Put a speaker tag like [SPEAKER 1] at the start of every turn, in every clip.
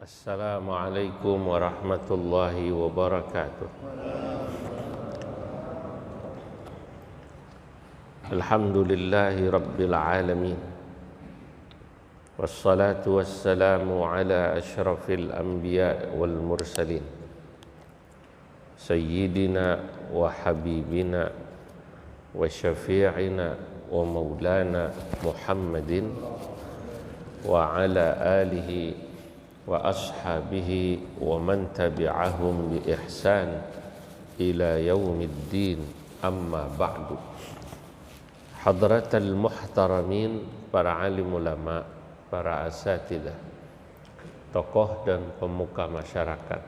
[SPEAKER 1] Assalamualaikum warahmatullahi wabarakatuh. Alhamdulillahi rabbil alamin. Wassalatu wassalamu ala asyrafil anbiya wal mursalin. Sayyidina wa habibina wa syafi'ina wa maulana Muhammadin wa ala alihi wa ashabihi wa man tabi'ahum bi ihsan ila yaumiddin, amma ba'du. Hadratal muhtaramin, para alim ulama, para asatidah, tokoh dan pemuka masyarakat,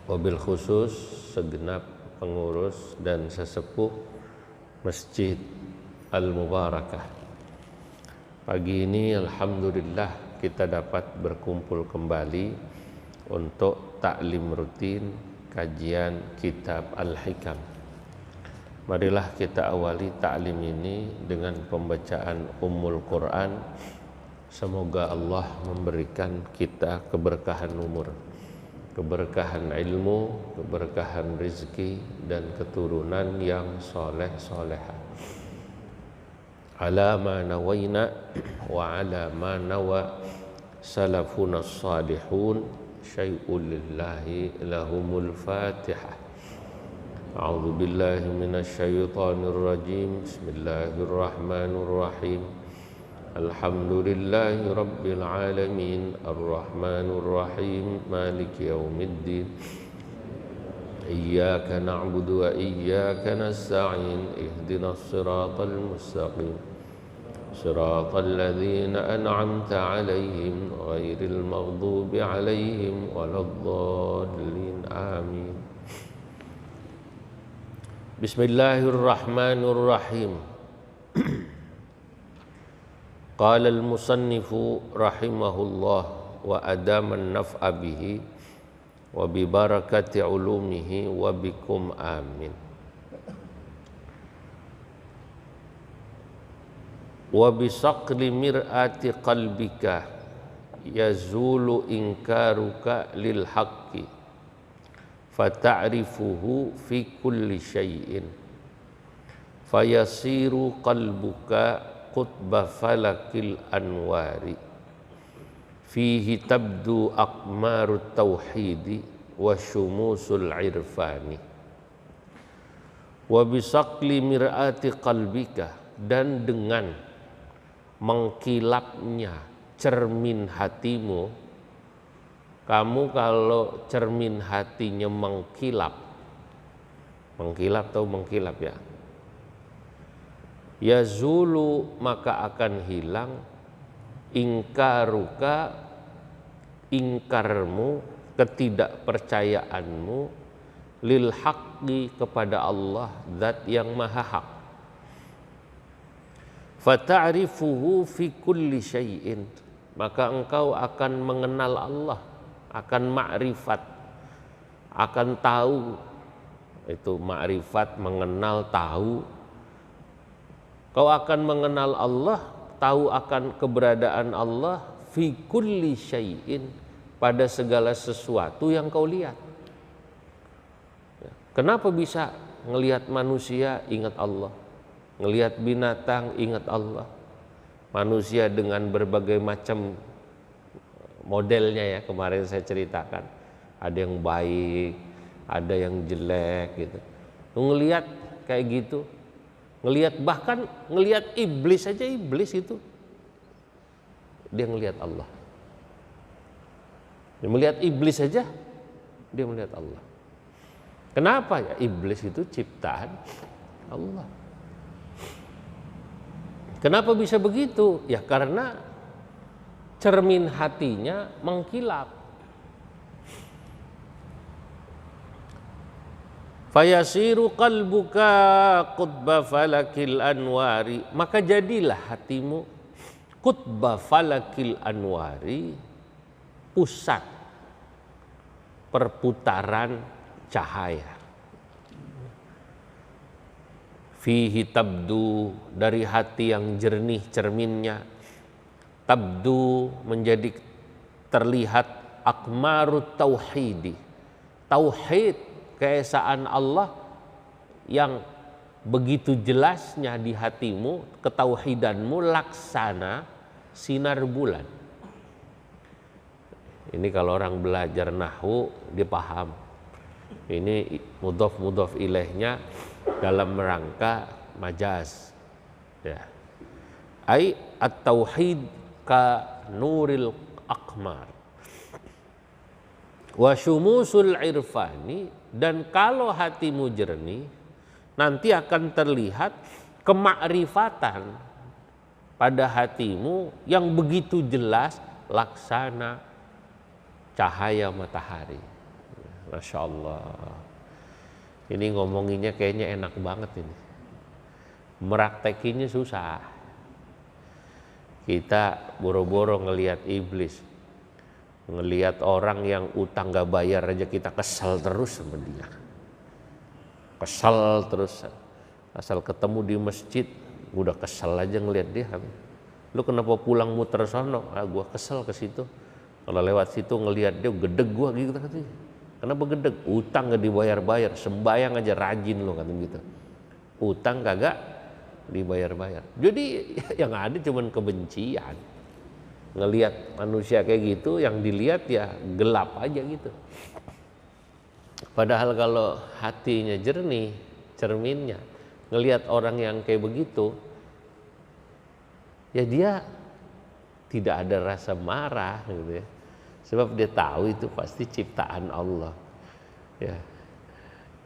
[SPEAKER 1] wabil khusus segenap pengurus dan sesepuh Masjid Al-Mubarakah. Pagi ini alhamdulillah kita dapat berkumpul kembali untuk taklim rutin kajian kitab Al-Hikam. Marilah kita awali taklim ini dengan pembacaan Ummul Quran. Semoga Allah memberikan kita keberkahan umur, keberkahan ilmu, keberkahan rizki, dan keturunan yang soleh-solehah. Ala ma nawaina wa ala ma nawa salafuna salihun, syai'ul lillahi lahumul fatihah. A'udzu billahi minasyaitonir rajim. Bismillahirrahmanirrahim. Alhamdulillahi rabbil alamin, arrahmanir rahim, maliki yaumiddin. Iyyaka na'budu wa iyyaka nasta'in, ihdinas siratal mustaqim, siratal ladzina an'amta 'alaihim ghairil maghdubi 'alaihim waladdallin. Amin. Bismillahirrahmanirrahim. Qala al-musannifu rahimahullah wa adaman naf'a bihi wa bi barakati ulumihi wa bikum amin. Wa bi saqli mir'ati qalbika yazulu inkaruka lil haqqi fata'rifuhu fi kulli syai'in fayasiru qalbuka qutba falakil anwari fihi tabdu aqmarut tauhidi wa syumusul irfani. Wa bisaqli mir'ati qalbika, dan dengan mengkilapnya cermin hatimu. Kamu kalau cermin hatinya mengkilap atau mengkilap ya, yazulu, maka akan hilang ingkaruka, ingkarmu, ketidakpercayaanmu, lil haqqi, kepada Allah zat yang maha hak. Fata'rifuhu fi kulli syai'in, maka engkau akan mengenal Allah, akan ma'rifat, akan tahu. Itu ma'rifat, mengenal, tahu. Kau akan mengenal Allah, tahu akan keberadaan Allah, fi kulli syai'in, pada segala sesuatu yang kau lihat. Kenapa bisa ngelihat manusia ingat Allah, ngelihat binatang ingat Allah? Manusia dengan berbagai macam modelnya ya, kemarin saya ceritakan, ada yang baik, ada yang jelek gitu. Ngelihat kayak gitu, ngelihat, bahkan ngelihat iblis aja, iblis itu dia ngelihat Allah. Dia melihat iblis saja, dia melihat Allah. Kenapa ya? Iblis itu ciptaan Allah. Kenapa bisa begitu? Ya karena cermin hatinya mengkilap. Fayasiru qalbuka qutba falakil anwari, maka jadilah hatimu qutba falakil anwari, pusat perputaran cahaya. Fihi tabdu, dari hati yang jernih cerminnya, tabdu menjadi terlihat akmarut tauhidi, tauhid keesaan Allah yang begitu jelasnya di hatimu, ketauhidanmu laksana sinar bulan. Ini kalau orang belajar nahwu dia paham. Ini mudhof ilaihnya dalam rangka majaz. Ya. Ai at-tauhid ka nuril akmar. Wa syumusul irfani, dan kalau hatimu jernih nanti akan terlihat kemakrifatan pada hatimu yang begitu jelas laksana cahaya matahari. Masya Allah. Ini ngomonginnya kayaknya enak banget ini. Meraktekinya susah. Kita boro-boro ngelihat iblis, ngelihat orang yang utang gak bayar aja kita kesel terus sama dia. Kesel terus. Asal ketemu di masjid udah kesel aja ngelihat dia. Lu kenapa pulang muter sono? Ah, gua kesel ke situ. Kalau lewat situ ngelihat dia gedeg gua gitu katanya. Kenapa gedeg? Utang gak dibayar-bayar, sembayang aja rajin lo katanya gitu. Utang kagak dibayar-bayar. Jadi yang ada cuman kebencian. Ngelihat manusia kayak gitu, yang dilihat ya gelap aja gitu. Padahal kalau hatinya jernih, cerminnya, ngelihat orang yang kayak begitu, ya dia tidak ada rasa marah gitu ya. Sebab dia tahu itu pasti ciptaan Allah. Ya.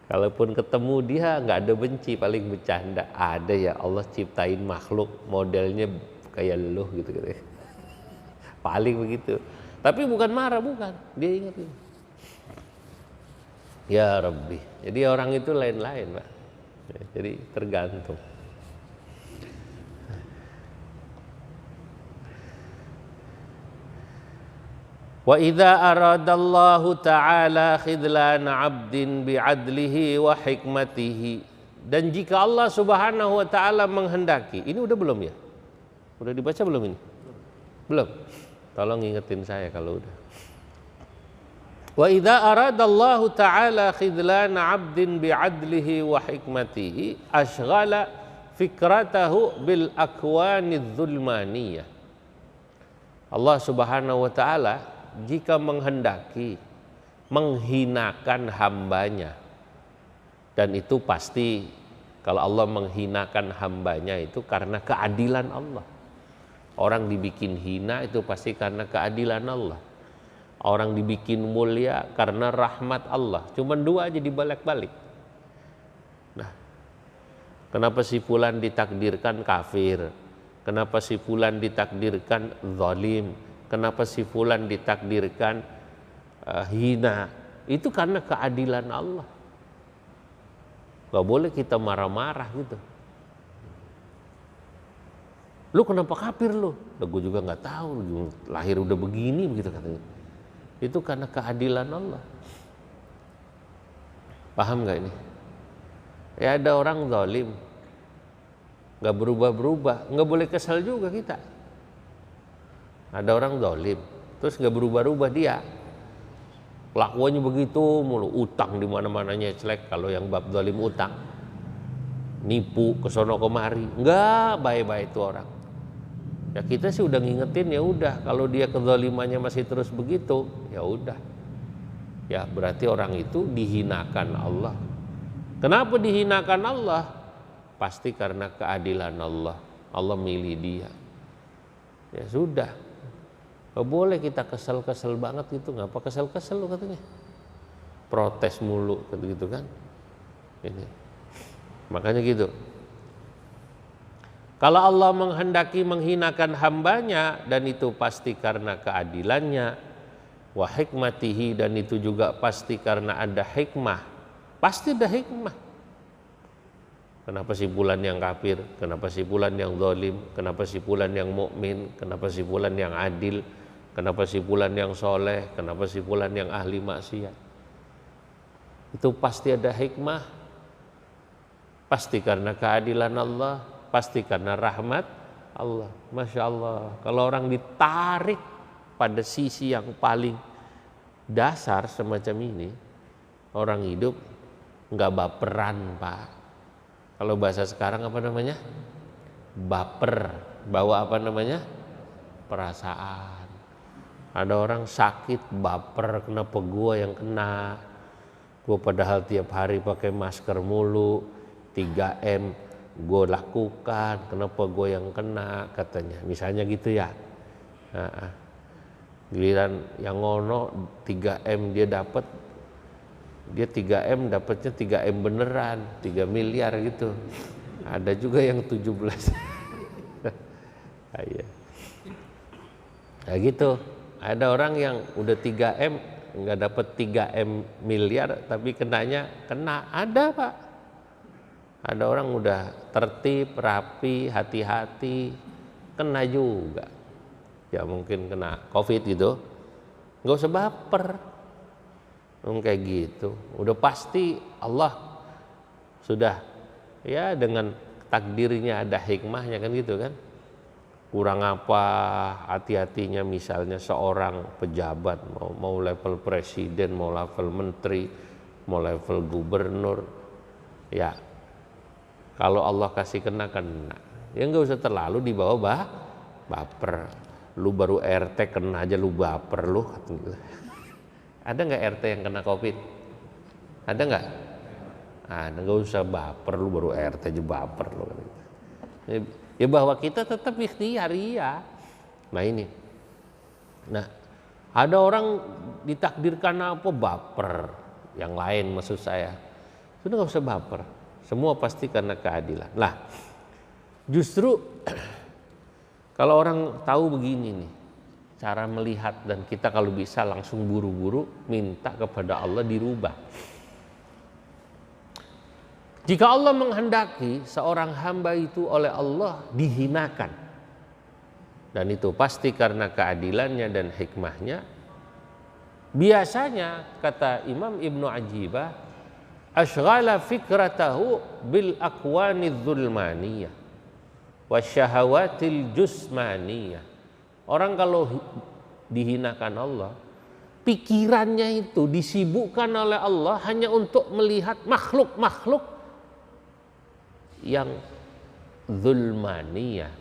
[SPEAKER 1] Kalaupun ketemu dia nggak ada benci, paling bercanda. Ada ya Allah ciptain makhluk modelnya kayak lu gitu ya. Paling begitu. Tapi bukan marah, bukan. Dia ingat ini. Ya Rabbi. Jadi orang itu lain-lain, Pak. Ya, jadi tergantung. Wa idza aradallahu ta'ala khidlana 'abdin bi'adlihi wa hikmatihi, dan jika Allah Subhanahu wa taala menghendaki, ini udah belum ya? Udah dibaca belum ini? Belum. Tolong ingetin saya kalau udah. Wa idza aradallahu ta'ala khidlana 'abdin bi'adlihi wa hikmatihi ashghala fikratahu bil akwanidz zulmaniyah. Allah Subhanahu wa taala jika menghendaki menghinakan hambanya, dan itu pasti kalau Allah menghinakan hambanya itu karena keadilan Allah. Orang dibikin hina itu pasti karena keadilan Allah. Orang dibikin mulia karena rahmat Allah. Cuman dua aja dibalik-balik. Nah, kenapa si fulan ditakdirkan kafir? Kenapa si fulan ditakdirkan zalim? Kenapa si fulan ditakdirkan hina? Itu karena keadilan Allah. Gak boleh kita marah-marah gitu. Lu kenapa kafir lu? Gue juga nggak tahu. Lahir udah begini begitu katanya. Itu karena keadilan Allah. Paham nggak ini? Ya ada orang zalim, nggak berubah-berubah, nggak boleh kesal juga kita. Ada orang zalim, terus nggak berubah-ubah dia, kelakuannya begitu mulu, utang di mana-mananya celek. Kalau yang bab zalim utang, nipu kesono kemari, nggak baik-baik itu orang. Ya kita sih udah ngingetin, ya udah, kalau dia kezalimannya masih terus begitu, ya udah, ya berarti orang itu dihinakan Allah. Kenapa dihinakan Allah? Pasti karena keadilan Allah. Allah milih dia. Ya sudah, gak boleh kita kesel-kesel banget gitu. Ngapa kesel-kesel lu katanya? Protes mulu gitu kan? Ini. Makanya gitu. Kalau Allah menghendaki menghinakan hambanya, dan itu pasti karena keadilannya, wa hikmatihi, dan itu juga pasti karena ada hikmah. Pasti ada hikmah. Kenapa si fulan yang kafir? Kenapa si fulan yang zalim? Kenapa si fulan yang mukmin? Kenapa si fulan yang adil? Kenapa si fulan yang soleh? Kenapa si fulan yang ahli maksiat? Itu pasti ada hikmah. Pasti karena keadilan Allah, pasti karena rahmat Allah. Masya Allah. Kalau orang ditarik pada sisi yang paling dasar semacam ini, orang hidup nggak baperan, Pak. Kalau bahasa sekarang apa namanya? Baper, bawa apa namanya? Perasaan. Ada orang sakit baper, kenapa gua yang kena? Gua padahal tiap hari pakai masker mulu, 3M gua lakukan, kenapa gua yang kena, katanya. Misalnya gitu ya. Giliran yang ngono 3M dia dapat, dia 3M dapatnya 3M beneran, 3 miliar gitu. Ada juga yang 17. Nah gitu. Ada orang yang udah 3M nggak dapat 3M miliar tapi kena. Ada, Pak. Ada orang udah tertib, rapi, hati-hati, kena juga. Ya mungkin kena COVID gitu. Nggak usah baper. Kayak gitu. Udah pasti Allah sudah ya dengan takdirnya ada hikmahnya kan gitu kan. Kurang apa hati-hatinya misalnya seorang pejabat mau level presiden, mau level menteri, mau level gubernur, ya kalau Allah kasih kena, ya nggak usah terlalu dibawa baper. Lu baru RT kena aja lu baper lu. Ada nggak RT yang kena COVID? Ada nggak? Nggak usah baper, lu baru RT aja baper lu. Ya bahwa kita tetap ikhtiar, iya. Nah ini. Nah, ada orang ditakdirkan apa baper, yang lain maksud saya. Sudah nggak usah baper. Semua pasti karena keadilan. Lah, justru kalau orang tahu begini nih, cara melihat dan kita kalau bisa langsung buru-buru minta kepada Allah dirubah. Jika Allah menghendaki seorang hamba itu oleh Allah dihinakan, dan itu pasti karena keadilannya dan hikmahnya, biasanya kata Imam Ibnu Ajibah, ashghala fikratahu bil aqwanidh dzulmaniyah wasyahawatil jusmaniyah. Orang kalau dihinakan Allah, pikirannya itu disibukkan oleh Allah hanya untuk melihat makhluk-makhluk yang zulmaniyah,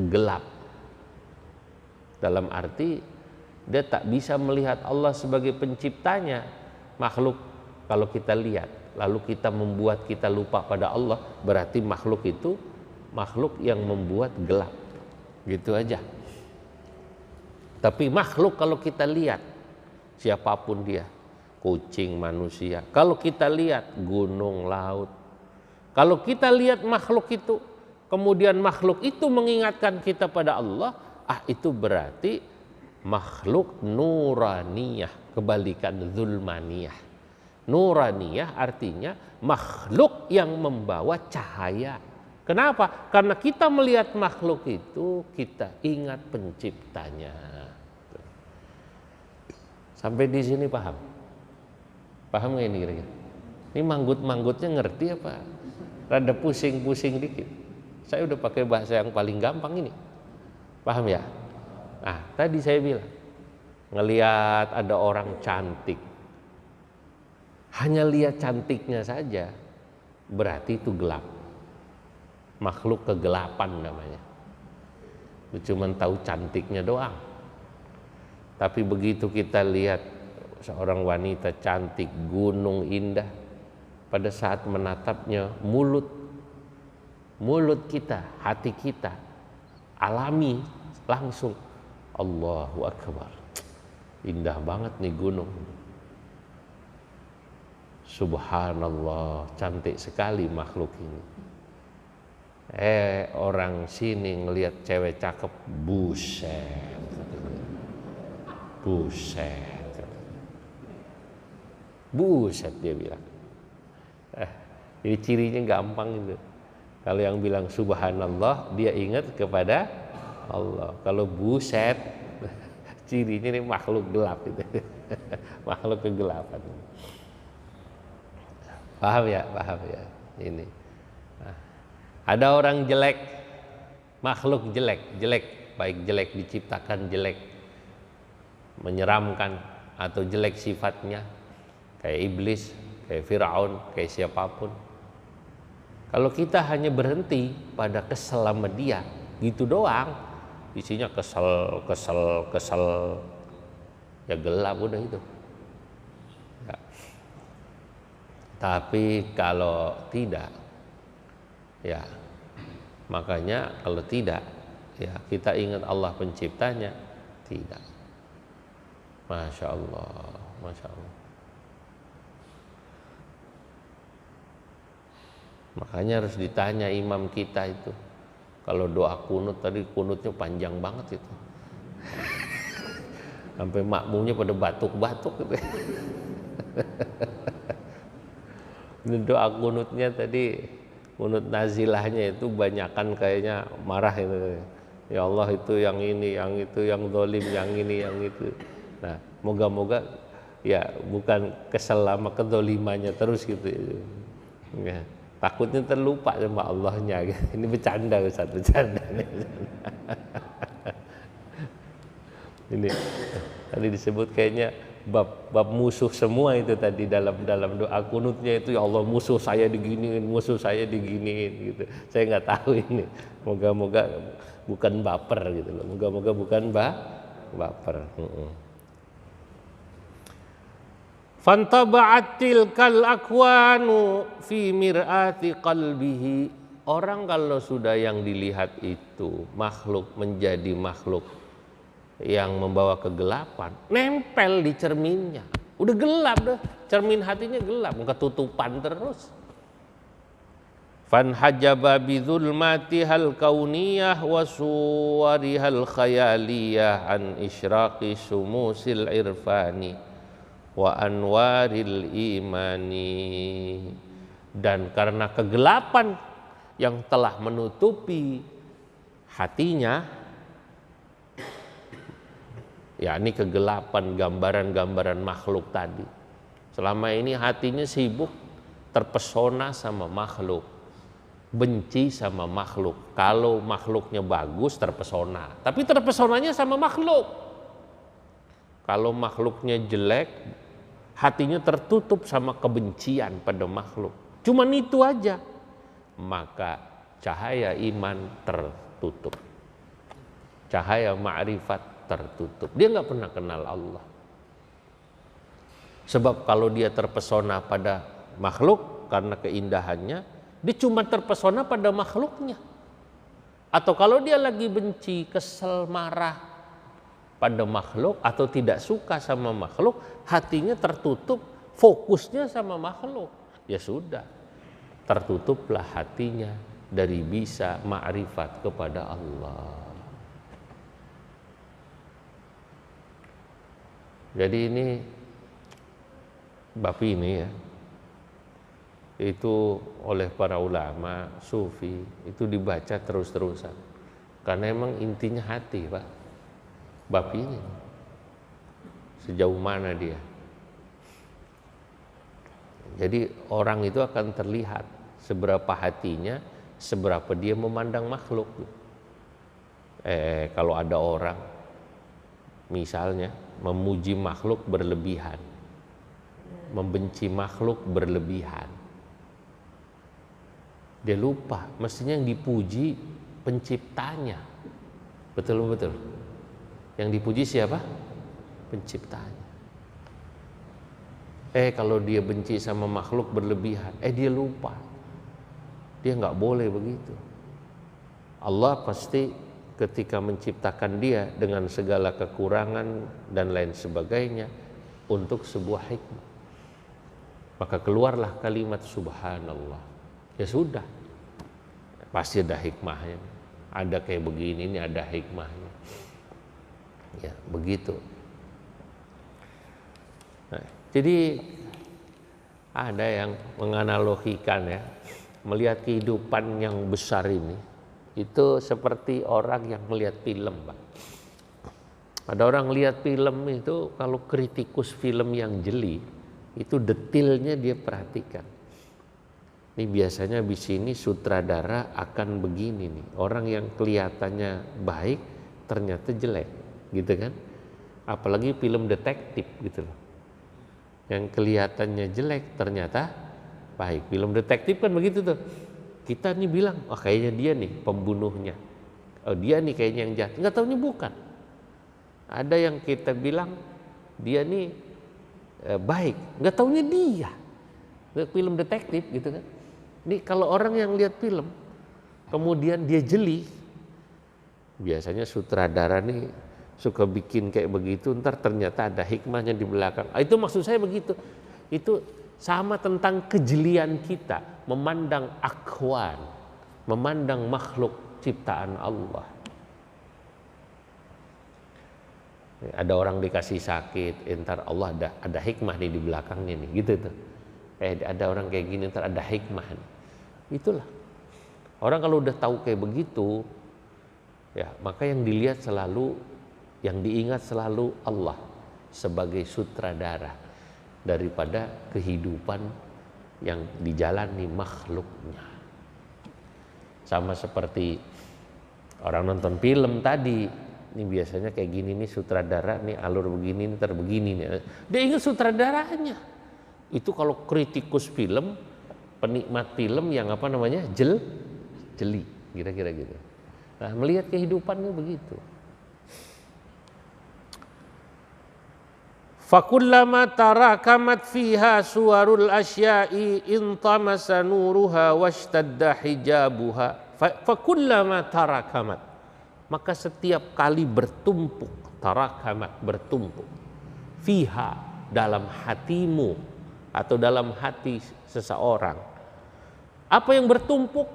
[SPEAKER 1] gelap. Dalam arti dia tak bisa melihat Allah sebagai penciptanya. Makhluk kalau kita lihat lalu kita membuat kita lupa pada Allah, berarti makhluk itu makhluk yang membuat gelap. Gitu aja. Tapi makhluk kalau kita lihat, siapapun dia, kucing, manusia, kalau kita lihat gunung, laut, kalau kita lihat makhluk itu, kemudian makhluk itu mengingatkan kita pada Allah, itu berarti makhluk nuraniyah, kebalikan zulmaniyah. Nuraniyah artinya makhluk yang membawa cahaya. Kenapa? Karena kita melihat makhluk itu, kita ingat penciptanya. Sampai di sini paham? Paham nggak ini kira-kira? Ini manggut-manggutnya ngerti apa? Rada pusing-pusing dikit. Saya udah pakai bahasa yang paling gampang ini. Paham ya? Nah, tadi saya bilang, ngelihat ada orang cantik, hanya lihat cantiknya saja, berarti itu gelap. Makhluk kegelapan namanya. Itu cuma tahu cantiknya doang. Tapi begitu kita lihat seorang wanita cantik, gunung indah, pada saat menatapnya, mulut kita, hati kita alami langsung, Allahu Akbar, indah banget nih gunung, subhanallah, cantik sekali makhluk ini. Orang sini ngelihat cewek cakep, buset, dia bilang. Jadi cirinya gampang itu. Kalau yang bilang subhanallah, dia ingat kepada Allah. Kalau buset, cirinya ini makhluk gelap itu. Makhluk kegelapan. Paham ya? Ini. Ada orang jelek, makhluk jelek. baik jelek diciptakan jelek, menyeramkan atau jelek sifatnya, kayak iblis, kayak Firaun, kayak siapapun. Kalau kita hanya berhenti pada kesel sama dia, gitu doang, isinya kesel, ya gelap udah itu. Ya. Tapi kalau tidak, ya makanya kalau tidak, ya kita ingat Allah penciptanya, tidak. Masya Allah, Masya Allah. Makanya harus ditanya imam kita itu. Kalau doa kunut tadi, kunutnya panjang banget itu. Sampai makmumnya pada batuk-batuk gitu. Ini doa kunutnya tadi, kunut nazilahnya itu banyakan kayaknya marah itu. Ya Allah, itu yang ini, yang itu, yang zalim, yang ini, yang itu. Nah, moga-moga ya bukan kesel sama kedzalimannya terus gitu. Ya. Takutnya terlupa sama Allahnya. Ini bercanda Ustaz, bercanda. Ini tadi disebut kayaknya bab musuh semua itu tadi dalam doa kunutnya itu, ya Allah musuh saya diginiin, musuh saya diginiin gitu. Saya nggak tahu ini. Moga-moga bukan baper gitu loh. Moga-moga bukan baper. Fantaba'at tilkal akwanu fi mir'ati qalbihi. Orang kalau sudah yang dilihat itu makhluk menjadi makhluk yang membawa kegelapan, nempel di cerminnya. Udah gelap dah, cermin hatinya gelap, ketutupan terus. Fanhajaba bidzulmatihal kauniyah wa suwarihal khayaliyah an isyraqi sumusil irfani wa anwaril imani. Dan karena kegelapan yang telah menutupi hatinya, yakni kegelapan gambaran-gambaran makhluk tadi. Selama ini hatinya sibuk terpesona sama makhluk, benci sama makhluk. Kalau makhluknya bagus terpesona, tapi terpesonanya sama makhluk. Kalau makhluknya jelek, hatinya tertutup sama kebencian pada makhluk. Cuman itu aja, maka cahaya iman tertutup, cahaya ma'rifat tertutup. Dia nggak pernah kenal Allah. Sebab kalau dia terpesona pada makhluk karena keindahannya, dia cuma terpesona pada makhluknya. Atau kalau dia lagi benci, kesel, marah pada makhluk atau tidak suka sama makhluk, hatinya tertutup, fokusnya sama makhluk. Ya sudah, tertutuplah hatinya dari bisa ma'rifat kepada Allah. Jadi ini bab ini ya, itu oleh para ulama sufi itu dibaca terus-terusan, karena emang intinya hati Pak. Bab ini sejauh mana dia. Jadi orang itu akan terlihat seberapa hatinya, seberapa dia memandang makhluk. Kalau ada orang misalnya memuji makhluk berlebihan, membenci makhluk berlebihan, dia lupa mestinya yang dipuji penciptanya. Betul-betul. Yang dipuji siapa? Penciptanya. Kalau dia benci sama makhluk berlebihan, dia lupa. Dia nggak boleh begitu. Allah pasti ketika menciptakan dia dengan segala kekurangan dan lain sebagainya untuk sebuah hikmah. Maka keluarlah kalimat subhanallah. Ya sudah, pasti ada hikmahnya. Ada kayak begini, ini ada hikmahnya. Ya begitu. Nah, jadi ada yang menganalogikan ya, melihat kehidupan yang besar ini itu seperti orang yang melihat film, Pak. Ada orang lihat film itu, kalau kritikus film yang jeli itu detailnya dia perhatikan. Ini biasanya di sini sutradara akan begini nih, orang yang kelihatannya baik ternyata jelek, gitu kan? Apalagi film detektif gitu loh, yang kelihatannya jelek ternyata baik. Film detektif kan begitu tuh, kita nih bilang, oh kayaknya dia nih pembunuhnya, oh dia nih kayaknya yang jahat, nggak taunya bukan. Ada yang kita bilang dia nih baik, nggak taunya dia. Film detektif gitu kan. Ini kalau orang yang lihat film kemudian dia jeli, biasanya sutradara nih suka bikin kayak begitu, ntar ternyata ada hikmahnya di belakang. Itu maksud saya begitu. Itu sama tentang kejelian kita memandang akhwan, memandang makhluk ciptaan Allah. Ada orang dikasih sakit, ntar Allah ada hikmah nih di belakangnya nih, gitu tuh. Ada orang kayak gini, ntar ada hikmah nih. Itulah. Orang kalau udah tahu kayak begitu, ya maka yang dilihat selalu, yang diingat selalu Allah sebagai sutradara daripada kehidupan yang dijalani makhluknya. Sama seperti orang nonton film tadi, ini biasanya kayak gini nih sutradara nih alur begini ntar begini nih. Dia ingat sutradaranya. Itu kalau kritikus film, penikmat film yang apa namanya jeli, kira-kira gitu. Nah, melihat kehidupannya begitu. Fakullama tarakamat fiha suwarul asya'i intamasa nuruha washtadda hijabuha. Fakullama tarakamat, maka setiap kali bertumpuk, tarakamat bertumpuk, fiha dalam hatimu atau dalam hati seseorang. Apa yang bertumpuk?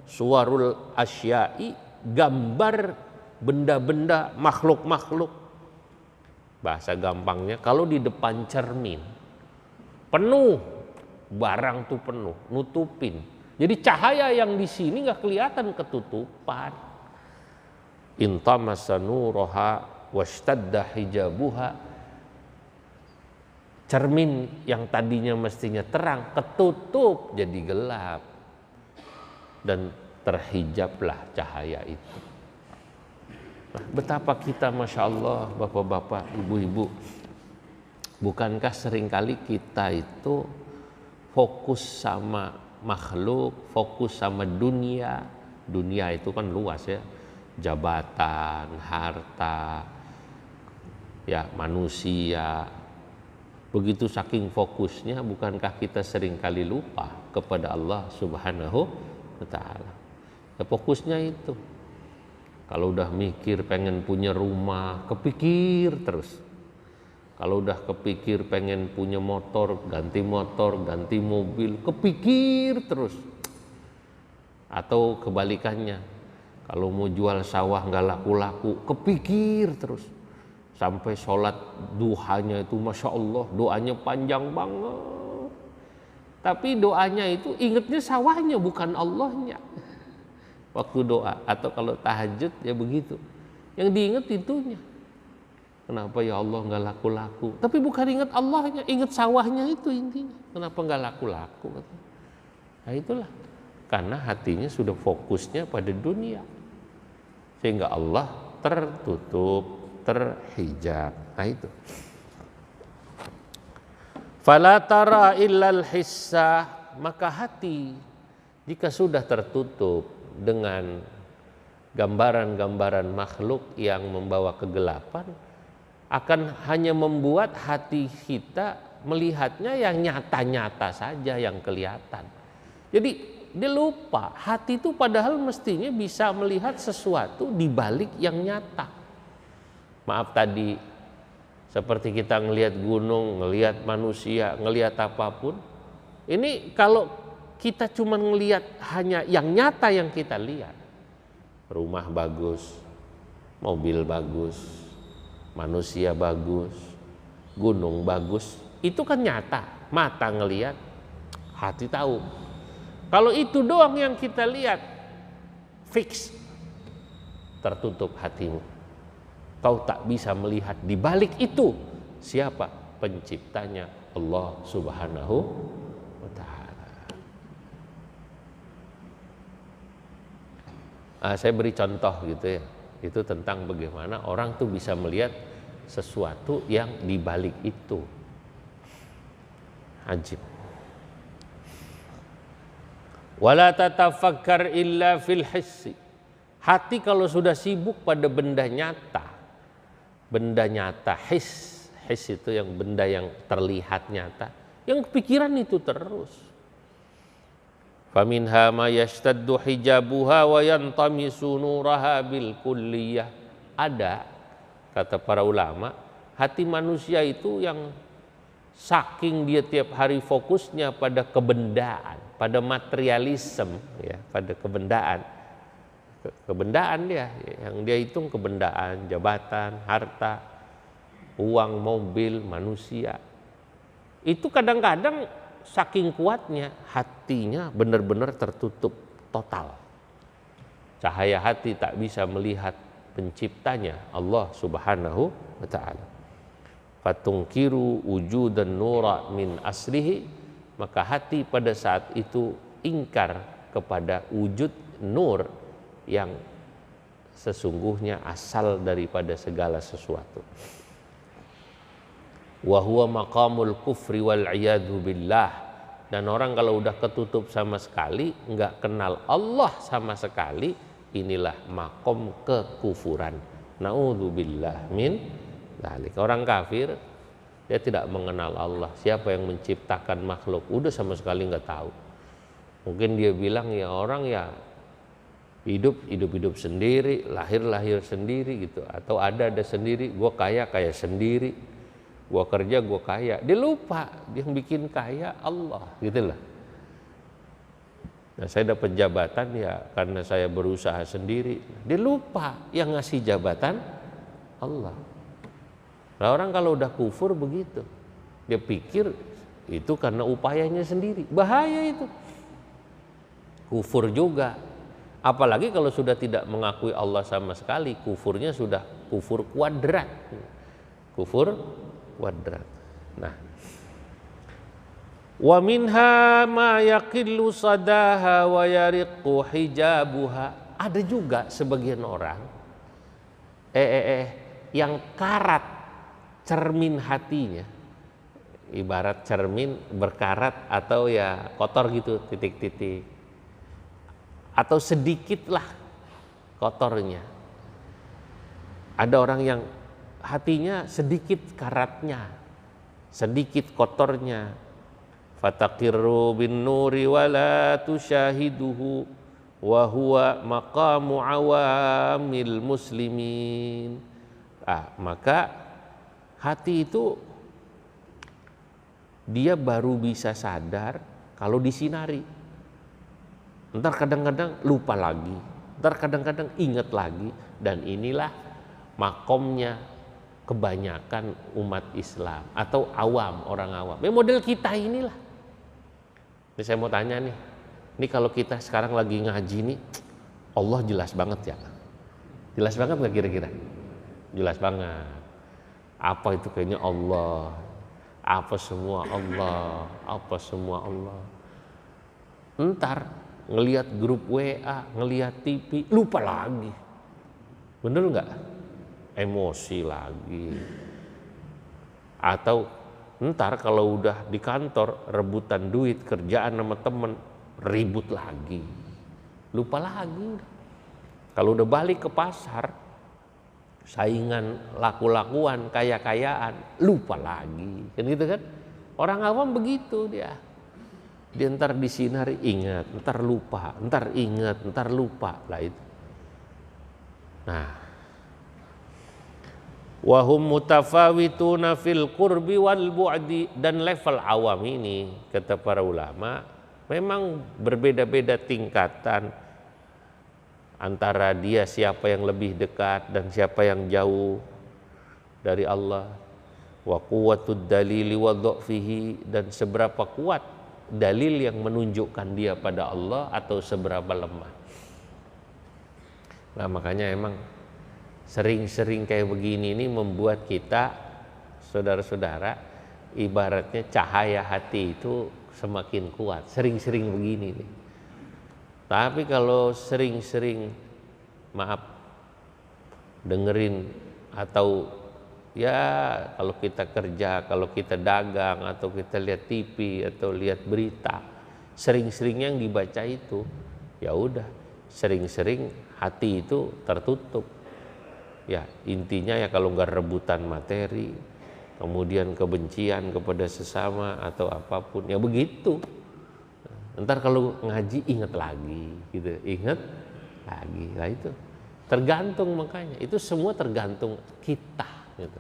[SPEAKER 1] Suwarul asya'i, gambar benda-benda, makhluk-makhluk. Bahasa gampangnya, kalau di depan cermin penuh, barang tuh penuh, nutupin. Jadi cahaya yang di sini nggak kelihatan, ketutupan. Intamasa nuruha washtadda hijabuha. Cermin yang tadinya mestinya terang ketutup jadi gelap dan terhijablah cahaya itu. Nah, betapa kita Masya Allah bapak-bapak, ibu-ibu, bukankah seringkali kita itu fokus sama makhluk, fokus sama dunia. Dunia itu kan luas ya, jabatan, harta, ya manusia. Begitu saking fokusnya, bukankah kita seringkali lupa kepada Allah Subhanahu wa Ta'ala? Ya, fokusnya itu. Kalau udah mikir pengen punya rumah, kepikir terus. Kalau udah kepikir pengen punya motor, ganti mobil, kepikir terus. Atau kebalikannya, kalau mau jual sawah nggak laku-laku, kepikir terus. Sampai sholat duhanya itu Masya Allah, doanya panjang banget. Tapi doanya itu ingetnya sawahnya, bukan Allahnya. Waktu doa, atau kalau tahajud ya begitu. Yang diinget itunya. Kenapa ya Allah nggak laku-laku? Tapi bukan inget Allahnya, inget sawahnya itu intinya. Kenapa nggak laku-laku? Nah itulah. Karena hatinya sudah fokusnya pada dunia. Sehingga Allah tertutup, terhijab. Nah itu. Fala tara illal hissa, maka hati jika sudah tertutup dengan gambaran-gambaran makhluk yang membawa kegelapan, akan hanya membuat hati kita melihatnya yang nyata-nyata saja, yang kelihatan. Jadi dia lupa, hati itu padahal mestinya bisa melihat sesuatu di balik yang nyata. Maaf tadi, seperti kita ngelihat gunung, ngelihat manusia, ngelihat apapun. Ini kalau kita cuma ngelihat hanya yang nyata yang kita lihat. Rumah bagus, mobil bagus, manusia bagus, gunung bagus. Itu kan nyata, mata ngelihat, hati tahu. Kalau itu doang yang kita lihat, fix, tertutup hatimu. Kau tak bisa melihat di balik itu siapa penciptanya, Allah Subhanahu wa Ta'ala. Saya beri contoh gitu ya. Itu tentang bagaimana orang tuh bisa melihat sesuatu yang dibalik itu. Ajib. Wala tatafakkar illa fil hissi. Hati kalau sudah sibuk pada benda nyata, his itu yang benda yang terlihat nyata, yang kepikiran itu terus. Faminha ma yashtaddu hijabuha wa yantamisu nuraha bil kulliyah. Ada, kata para ulama, hati manusia itu yang saking dia tiap hari fokusnya pada kebendaan, pada materialisme, ya, pada kebendaan dia, yang dia hitung kebendaan, jabatan, harta, uang, mobil, manusia. Itu kadang-kadang saking kuatnya hatinya benar-benar tertutup total. Cahaya hati tak bisa melihat penciptanya, Allah Subhanahu wa ta'ala. Fatungkiru wujudan nura min aslihi, maka hati pada saat itu ingkar kepada wujud nur yang sesungguhnya asal daripada segala sesuatu. Wa huwa maqamul kufri wal iyadu billah. Dan orang kalau udah ketutup sama sekali, enggak kenal Allah sama sekali, inilah makom kekufuran. Na'udzubillah min dzalik. Orang kafir dia tidak mengenal Allah, siapa yang menciptakan makhluk, udah sama sekali enggak tahu. Mungkin dia bilang ya orang ya hidup sendiri, lahir sendiri gitu, atau ada sendiri, gua kaya sendiri, gua kerja gua kaya. Dia lupa yang bikin kaya Allah, gitulah. Nah, saya dapat jabatan ya karena saya berusaha sendiri. Dia lupa yang ngasih jabatan Allah. Nah, orang kalau udah kufur begitu, dia pikir itu karena upayanya sendiri. Bahaya itu. Kufur juga. Apalagi kalau sudah tidak mengakui Allah sama sekali, kufurnya sudah kufur kuadrat. Kufur kuadrat. Nah, wa minha ma yaqillu sadaha wa yariqu hijabuha. Ada juga sebagian orang yang karat cermin hatinya, ibarat cermin berkarat atau ya kotor gitu, titik-titik, atau sedikitlah kotornya. Ada orang yang hatinya sedikit karatnya, sedikit kotornya. Fataqirru bin nuri wala tusyahiduhu wa huwa maqamu awamil muslimin. Maka hati itu dia baru bisa sadar kalau disinari. Ntar kadang-kadang lupa lagi, ntar kadang-kadang ingat lagi, dan inilah makomnya kebanyakan umat Islam atau awam, orang awam. Model kita inilah. Ini saya mau tanya nih, ini kalau kita sekarang lagi ngaji nih, Allah jelas banget ya? Jelas banget nggak kira-kira? Jelas banget. Apa itu kayaknya Allah, apa semua Allah, apa semua Allah. Ntar ngelihat grup WA, ngelihat TV, lupa lagi. Bener nggak? Emosi lagi. Atau ntar kalau udah di kantor rebutan duit, kerjaan sama temen, ribut lagi. Lupa lagi. Kalau udah balik ke pasar, saingan laku-lakuan, kaya-kayaan, lupa lagi. Kan gitu kan? Orang awam begitu dia. Dia ntar disinari ingat, ntar lupa, ntar ingat, ntar lupa lah itu. Nah, wahum mutafawituna fil qurbi wal bu'di, dan level awam ini kata para ulama memang berbeda-beda tingkatan antara dia siapa yang lebih dekat dan siapa yang jauh dari Allah. Wa quwwatud dalili wa dha'fihi, dan seberapa kuat dalil yang menunjukkan dia pada Allah atau seberapa lemah. Nah, makanya emang sering-sering kayak begini ini membuat kita, saudara-saudara, ibaratnya cahaya hati itu semakin kuat. Sering-sering begini nih. Tapi kalau sering-sering, maaf, dengerin, atau ya kalau kita kerja, kalau kita dagang, atau kita lihat TV atau lihat berita, sering-seringnya yang dibaca itu, ya udah sering-sering hati itu tertutup. Ya intinya ya kalau nggak rebutan materi, kemudian kebencian kepada sesama atau apapun, ya begitu. Ntar kalau ngaji ingat lagi, gitu, ingat lagi. Lah itu tergantung, makanya itu semua tergantung kita, gitu.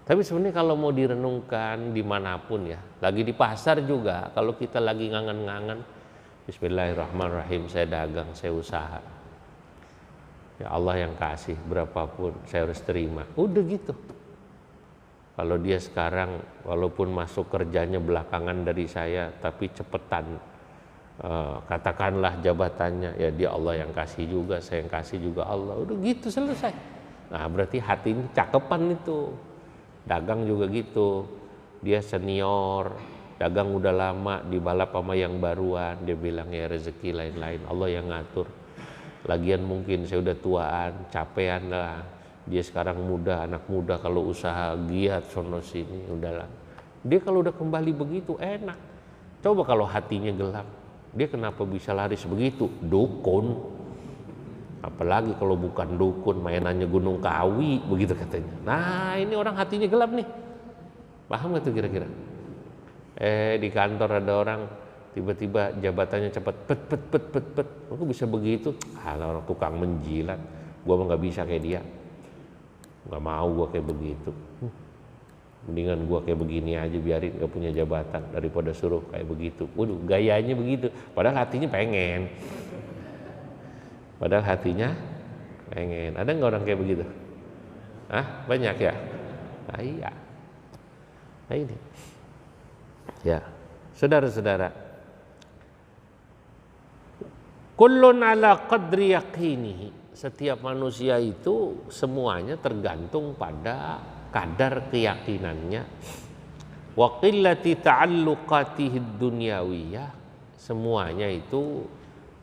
[SPEAKER 1] Tapi sebenarnya kalau mau direnungkan dimanapun ya, lagi di pasar juga, kalau kita lagi ngangen-ngangen, Bismillahirrahmanirrahim, saya dagang, saya usaha. Ya Allah yang kasih berapapun saya harus terima. Udah gitu. Kalau dia sekarang walaupun masuk kerjanya belakangan dari saya, tapi cepetan katakanlah jabatannya, ya dia Allah yang kasih juga, saya yang kasih juga Allah. Udah gitu selesai. Nah berarti hati ini cakepan itu. Dagang juga gitu. Dia senior, dagang udah lama, dibalap sama yang baruan, dia bilang ya rezeki lain-lain Allah yang ngatur. Lagian mungkin saya udah tuaan, capean lah. Dia sekarang muda, anak muda, kalau usaha giat sono sini, udahlah. Dia kalau udah kembali begitu enak. Coba kalau hatinya gelap, dia kenapa bisa laris begitu? Dukun. Apalagi kalau bukan dukun, mainannya Gunung Kawi, begitu katanya. Nah ini orang hatinya gelap nih. Paham gak tuh kira-kira? Di kantor ada orang tiba-tiba jabatannya cepat, pet. Aku bisa begitu? Orang tukang menjilat. Gua mah nggak bisa kayak dia. Nggak mau gua kayak begitu. Mendingan gua kayak begini aja, biarin gak punya jabatan daripada suruh kayak begitu. Waduh, gayanya begitu. Padahal hatinya pengen. Ada nggak orang kayak begitu? Banyak ya? Nah, iya. Nah ini. Ya, saudara-saudara. Kullun ala qadri yaqinihi. Setiap manusia itu semuanya tergantung pada kadar keyakinannya. Wa qillati ta'alluqatihi dunyawiyah. Semuanya itu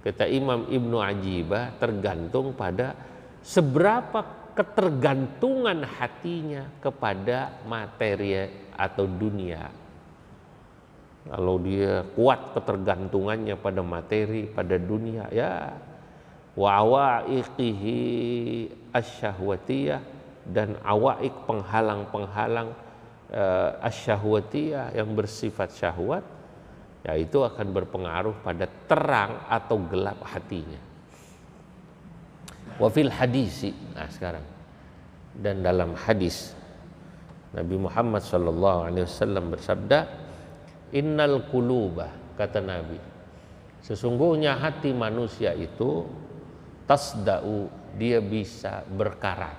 [SPEAKER 1] kata Imam Ibnu Ajibah tergantung pada seberapa ketergantungan hatinya kepada materi atau dunia. Kalau dia kuat ketergantungannya pada materi, pada dunia, ya wa awaiqihi asyahwatiyah, dan awaik penghalang-penghalang asyahwatiyah yang bersifat syahwat, ya itu akan berpengaruh pada terang atau gelap hatinya. Wa fil hadisi, nah sekarang, dan dalam hadis Nabi Muhammad SAW bersabda, innal quluba, kata Nabi, sesungguhnya hati manusia itu tasda'u, dia bisa berkarat,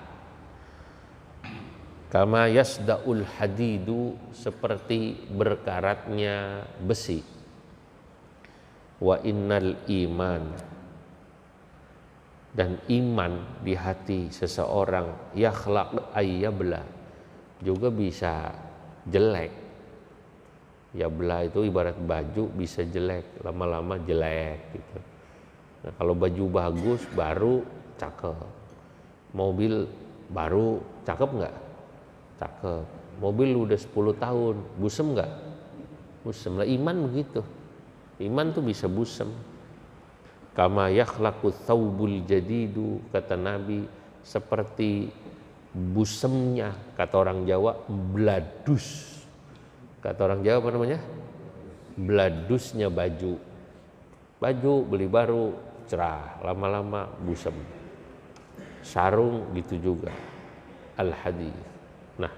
[SPEAKER 1] kama yasda'ul hadidu, seperti berkaratnya besi. Wa innal iman, dan iman di hati seseorang yakhlaq ayyabla, juga bisa jelek. Yabla itu ibarat baju, bisa jelek, lama-lama jelek gitu. Nah, kalau baju bagus baru cakep, mobil baru cakep nggak? Cakep. Mobil udah 10 tahun, busem nggak? Busem. Lah iman begitu. Iman tuh bisa busem. Kama yakhlaqu thawbul jadidu, kata Nabi, seperti busemnya, kata orang Jawa, bladus. Kata orang Jawa apa namanya? Bladusnya baju. Baju beli baru cerah, lama-lama busem. Sarung gitu juga. Al-hadis. Nah,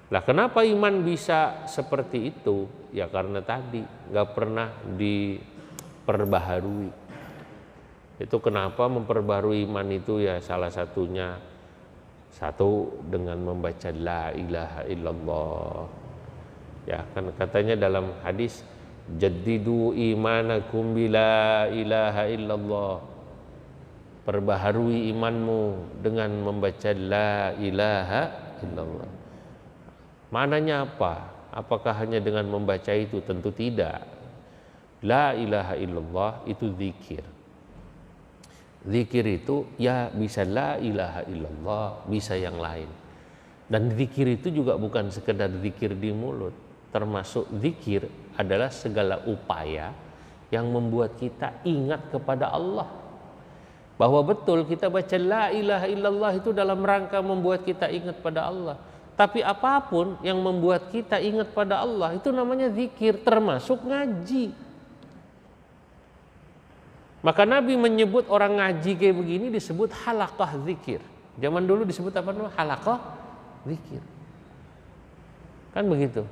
[SPEAKER 1] lah kenapa iman bisa seperti itu? Ya karena tadi nggak pernah diperbaharui. Itu kenapa memperbarui iman itu, ya salah satunya dengan membaca la ilaha illallah. Ya kan katanya dalam hadis, jaddidu imanakum bila ilaha illallah, perbaharui imanmu dengan membaca la ilaha illallah. Maknanya apa? Apakah hanya dengan membaca itu? Tentu tidak. La ilaha illallah itu zikir. Zikir itu ya bisa la ilaha illallah, bisa yang lain. Dan zikir itu juga bukan sekedar zikir di mulut, termasuk zikir adalah segala upaya yang membuat kita ingat kepada Allah. Bahwa betul kita baca la ilaha illallah itu dalam rangka membuat kita ingat pada Allah. Tapi apapun yang membuat kita ingat pada Allah itu namanya zikir, termasuk ngaji. Maka Nabi menyebut orang ngaji kayak begini disebut halaqah zikir. Zaman dulu disebut apa namanya? Halaqah zikir. Kan begitu.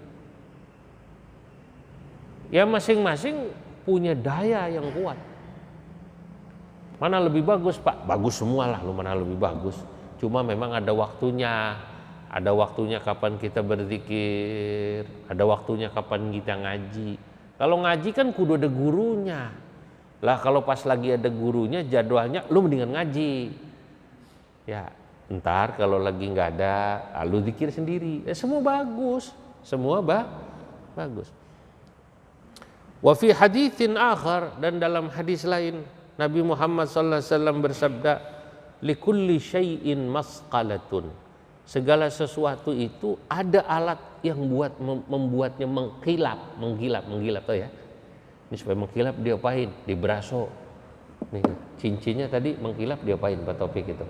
[SPEAKER 1] Ya masing-masing punya daya yang kuat. Mana lebih bagus, Pak? Bagus semua lah, lu mana lebih bagus. Cuma memang ada waktunya. Ada waktunya kapan kita berzikir, ada waktunya kapan kita ngaji. Kalau ngaji kan kudu ada gurunya. Lah kalau pas lagi ada gurunya jadwalnya lu mendingan ngaji. Ya, ntar kalau lagi nggak ada, lu zikir sendiri. Semua bagus, semua bagus. Wa fi haditsin akhar, dan dalam hadis lain Nabi Muhammad sallallahu alaihi wasallam bersabda, likulli syai'in masqalatun. Segala sesuatu itu ada alat yang membuatnya menggilap tuh ya. Ini supaya mengkilap diapain? Diberaso. Nih, cincinnya tadi mengkilap diapain Pak Taufik itu?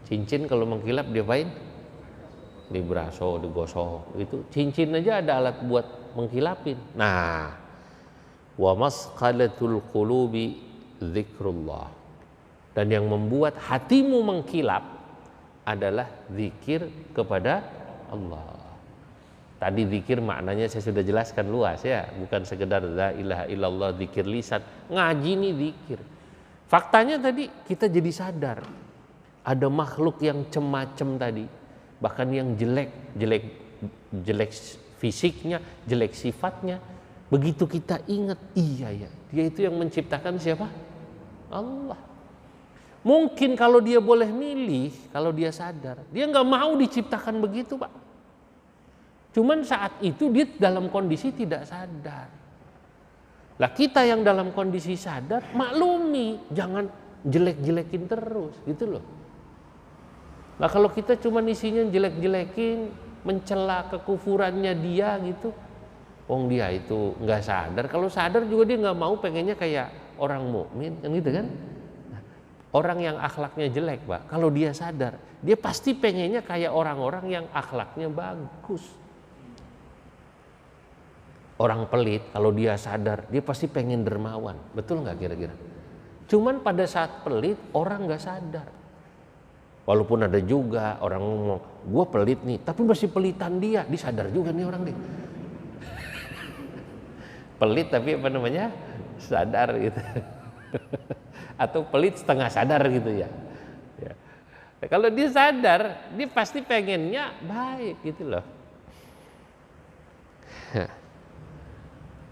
[SPEAKER 1] Cincin kalau mengkilap diapain? Diberaso, digosok. Itu cincin aja ada alat buat mengkilapin. Nah, wa masqalatul qulubi zikrullah. Dan yang membuat hatimu mengkilap adalah zikir kepada Allah. Tadi zikir maknanya saya sudah jelaskan luas ya, bukan sekedar la ilaha illallah zikir lisan. Ngaji nih zikir. Faktanya tadi kita jadi sadar ada makhluk yang cem-macem tadi, bahkan yang jelek fisiknya, jelek sifatnya. Begitu kita ingat, iya ya, dia itu yang menciptakan siapa? Allah. Mungkin kalau dia boleh milih, kalau dia sadar, dia nggak mau diciptakan begitu, Pak. Cuman saat itu dia dalam kondisi tidak sadar. Lah kita yang dalam kondisi sadar maklumi, jangan jelek-jelekin terus, gitu loh. Lah kalau kita cuman isinya jelek-jelekin, mencela kekufurannya dia gitu, dia itu nggak sadar. Kalau sadar juga dia nggak mau, pengennya kayak orang mukmin, kan gitu kan? Orang yang akhlaknya jelek, Pak, kalau dia sadar, dia pasti pengennya kayak orang-orang yang akhlaknya bagus. Orang pelit kalau dia sadar, dia pasti pengen dermawan, betul nggak kira-kira? Cuman pada saat pelit orang nggak sadar. Walaupun ada juga orang ngomong, gue pelit nih, tapi masih pelitan dia, disadar juga nih orang nih. Pelit tapi apa namanya? Sadar gitu. Atau pelit setengah sadar gitu ya. Nah, kalau dia sadar, dia pasti pengennya baik gitu loh.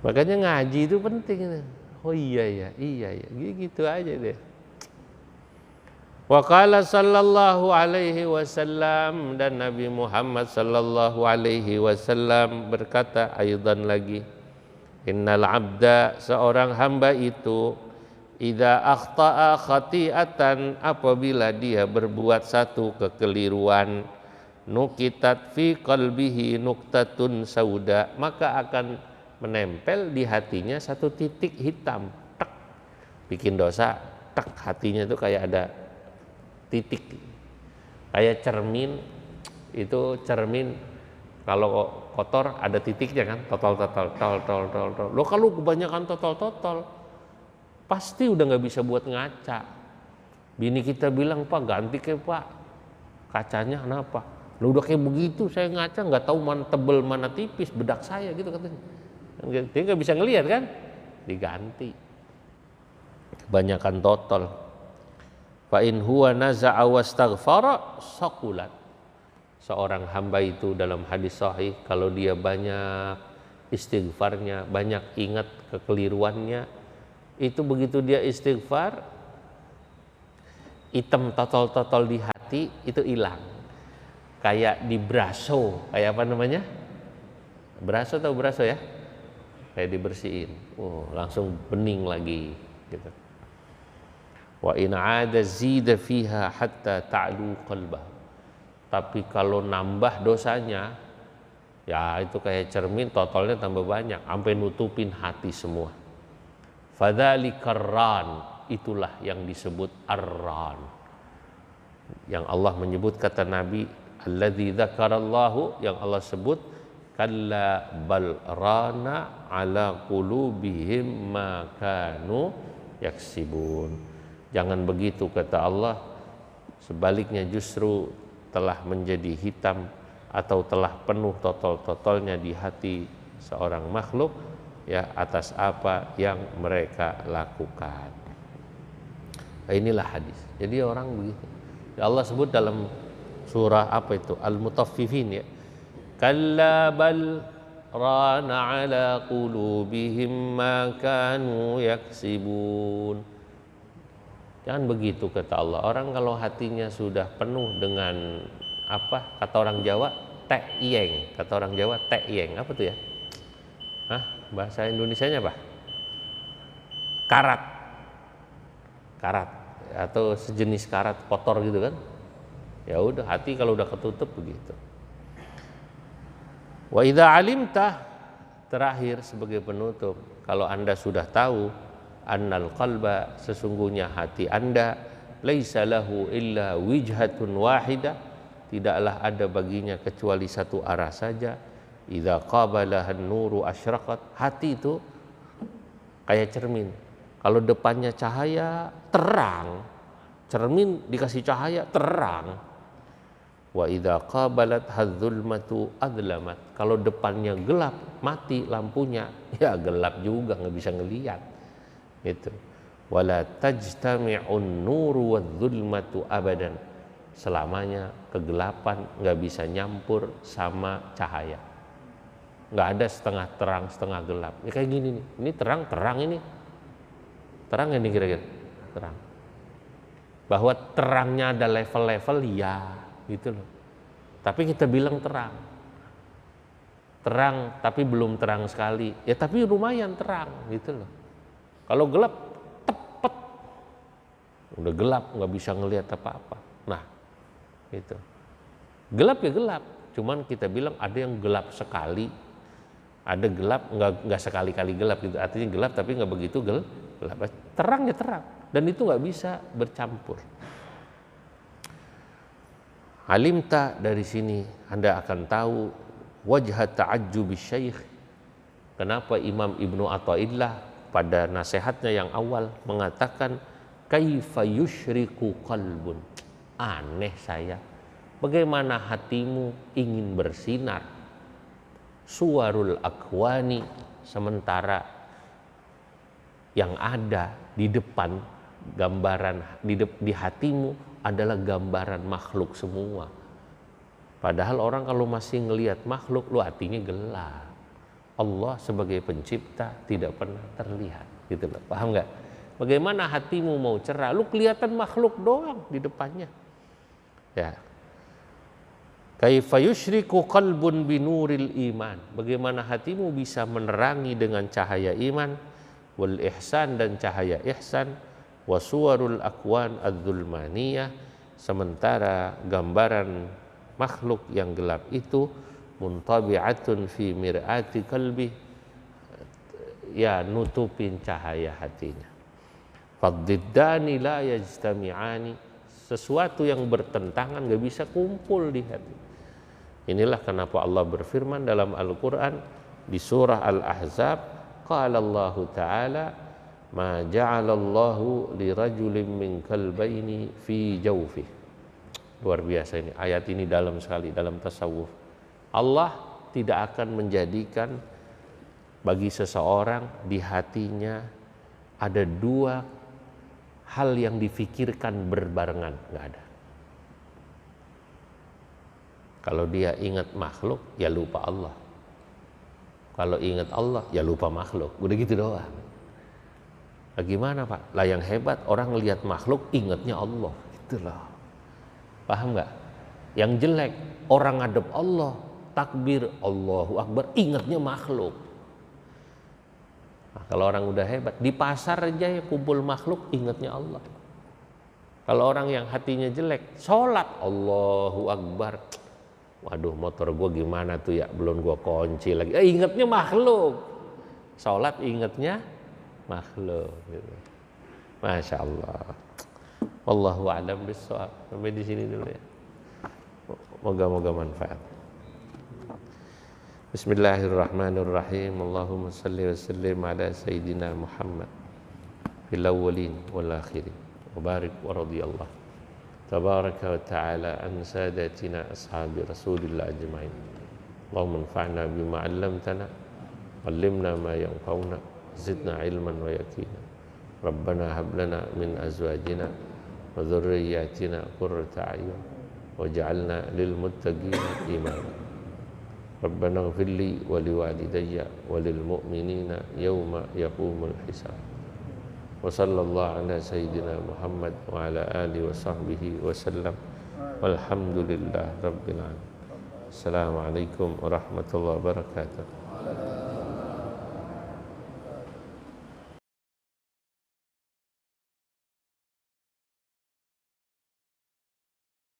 [SPEAKER 1] Makanya ngaji itu penting. Oh iya ya, gitu aja deh. Wa qala sallallahu alaihi wasallam, dan Nabi Muhammad sallallahu alaihi wasallam berkata aidan lagi, innal abda, seorang hamba itu, idza akhta'a khati'atan, apabila dia berbuat satu kekeliruan, nukitat fi qalbihi nuktatun sauda, maka akan menempel di hatinya satu titik hitam. Tek, bikin dosa, tek, hatinya itu kayak ada titik, kayak cermin. Itu cermin kalau kotor ada titiknya kan, totol. Lo kalau kebanyakan totol pasti udah nggak bisa buat ngaca. Bini kita bilang, Pak ganti ke Pak kacanya, kenapa? Lo udah kayak begitu saya ngaca nggak tahu mana tebel mana tipis bedak saya gitu katanya. Dia nggak bisa ngelihat kan, diganti. Kebanyakan totol. Fa in huwa naza'a wastaghfara saqulat. Seorang hamba itu dalam hadis sahih, kalau dia banyak istighfarnya, banyak ingat kekeliruannya, itu begitu dia istighfar, hitam totol-totol di hati itu hilang. Kayak diberaso, kayak apa namanya? Beraso atau beraso ya? Kayak dibersihin, langsung bening lagi gitu. Wa in 'ada zida fiha hatta ta'lu qalbah. Tapi kalau nambah dosanya, ya itu kayak cermin, totalnya tambah banyak sampai nutupin hati semua. Fadzalikar ran, itulah yang disebut ar-ran. Yang Allah menyebut, kata Nabi, alladzi dzakarallahu, yang Allah sebut, kalla bal rana ala qulubihim ma kanu yaksibun. Jangan begitu, kata Allah, sebaliknya justru telah menjadi hitam atau telah penuh total-totalnya di hati seorang makhluk, ya, atas apa yang mereka lakukan. Nah, inilah hadis. Jadi orang begitu. Ya, Allah sebut dalam surah apa itu? Al-Mutaffifin, ya. Kalla bal rana ala qulubihim ma kanu yaksibun. Jangan begitu, kata Allah. Orang kalau hatinya sudah penuh dengan apa? Kata orang Jawa, tek iyeng. Kata orang Jawa, tek iyeng. Apa tuh ya? Hah? Bahasa Indonesianya apa? Karat. Karat. Atau sejenis karat kotor gitu kan. Ya udah, hati kalau udah ketutup begitu. Wa idza alimta, terakhir sebagai penutup, kalau Anda sudah tahu, annal qalba, sesungguhnya hati Anda, laisa lahu illa wijhatun wahidah, tidaklah ada baginya kecuali satu arah saja. Idza qabalahan nuru asyraqat, hati itu kayak cermin. Kalau depannya cahaya, terang. Cermin dikasih cahaya, terang. Wa idza qabalat hadzulmatu adlamat. Kalau depannya gelap, mati lampunya, ya gelap juga, nggak bisa ngelihat. Gitu. Wala tajtami'un nuru wadzulmatu abadan. Selamanya kegelapan nggak bisa nyampur sama cahaya. Nggak ada setengah terang setengah gelap. Ya kayak gini nih. Ini terang ini. Terang ini kira-kira? Terang. Bahwa terangnya ada level-level, ya, gitu loh. Tapi kita bilang terang. Terang tapi belum terang sekali. Ya tapi lumayan terang, gitu loh. Kalau gelap, tepet. Udah gelap, nggak bisa ngelihat apa-apa. Nah, gitu. Gelap ya gelap. Cuman kita bilang ada yang gelap sekali, ada gelap nggak sekali-kali gelap gitu. Artinya gelap tapi nggak begitu gelap. Terang ya terang, dan itu nggak bisa bercampur. Alimta, dari sini Anda akan tahu wajah ta'ajjubi syekh. Kenapa Imam Ibnu Athaillah pada nasihatnya yang awal mengatakan kaifa yusyriku qalbun. Aneh saya, bagaimana hatimu ingin bersinar suwarul akwani, sementara yang ada di depan gambaran di hatimu adalah gambaran makhluk semua. Padahal orang kalau masih ngelihat makhluk, lu hatinya gelap. Allah sebagai pencipta tidak pernah terlihat, gitu loh. Paham nggak? Bagaimana hatimu mau cerah? Lu kelihatan makhluk doang di depannya. Ya. Kaifa yusyriku qalbun binuril iman. Bagaimana hatimu bisa menerangi dengan cahaya iman, wal ihsan, dan cahaya ihsan, wasuwarul akwan adzulmaniyah, sementara gambaran makhluk yang gelap itu muntabi'atun fi mir'ati qalbi, ya nutupin cahaya hatinya. Faddiddani la yajtami'ani, sesuatu yang bertentangan gak bisa kumpul di hati. Inilah kenapa Allah berfirman dalam Al-Quran di surah Al-Ahzab, qala Allah Ta'ala ma ja'alallahu lirajulin min kalbaini fi jawfih. Luar biasa ini, ayat ini dalam sekali dalam tasawuf. Allah tidak akan menjadikan bagi seseorang di hatinya ada dua hal yang difikirkan berbarengan, nggak ada. Kalau dia ingat makhluk, ya lupa Allah. Kalau ingat Allah, ya lupa makhluk. Udah gitu doang. Nah, gimana Pak? Lah yang hebat orang lihat makhluk ingatnya Allah, gitu loh. Paham nggak? Yang jelek orang ngadep Allah, takbir Allahu Akbar, ingatnya makhluk. Nah, kalau orang udah hebat, di pasar aja ya kumpul makhluk, ingatnya Allah. Kalau orang yang hatinya jelek, sholat Allahu Akbar, waduh motor gue gimana tuh ya, belum gue kunci lagi. Ingatnya makhluk, sholat ingatnya makhluk. Gitu. Masya Allah. Wallahu a'lam bishawab. Sampai di sini dulu ya. Moga-moga manfaat. Bismillahirrahmanirrahim. Allahumma salli wa sallim ala sayyidina Muhammad fil awwalin wal akhirin. Wa barik wa radiyallahu tabaraka wa ta'ala an sadatina ashabi Rasulillah ajma'in. Allahumma anfa'na bima 'allamtana, 'allimna ma yanfa'una, zidna ilman wa yaqina. Rabbana hab lana min azwajina wa dhurriyyatina qurrata a'yun waj'alna lil muttaqina imama. Rabbana ighfir li wa liwalidayya wa lil mu'minina yawma yaqumul hisab. Wa sallallahu ala sayyidina Muhammad wa ala alihi wa sahbihi wa sallam. Walhamdulillah rabbil alamin. Assalamualaikum warahmatullahi wabarakatuh.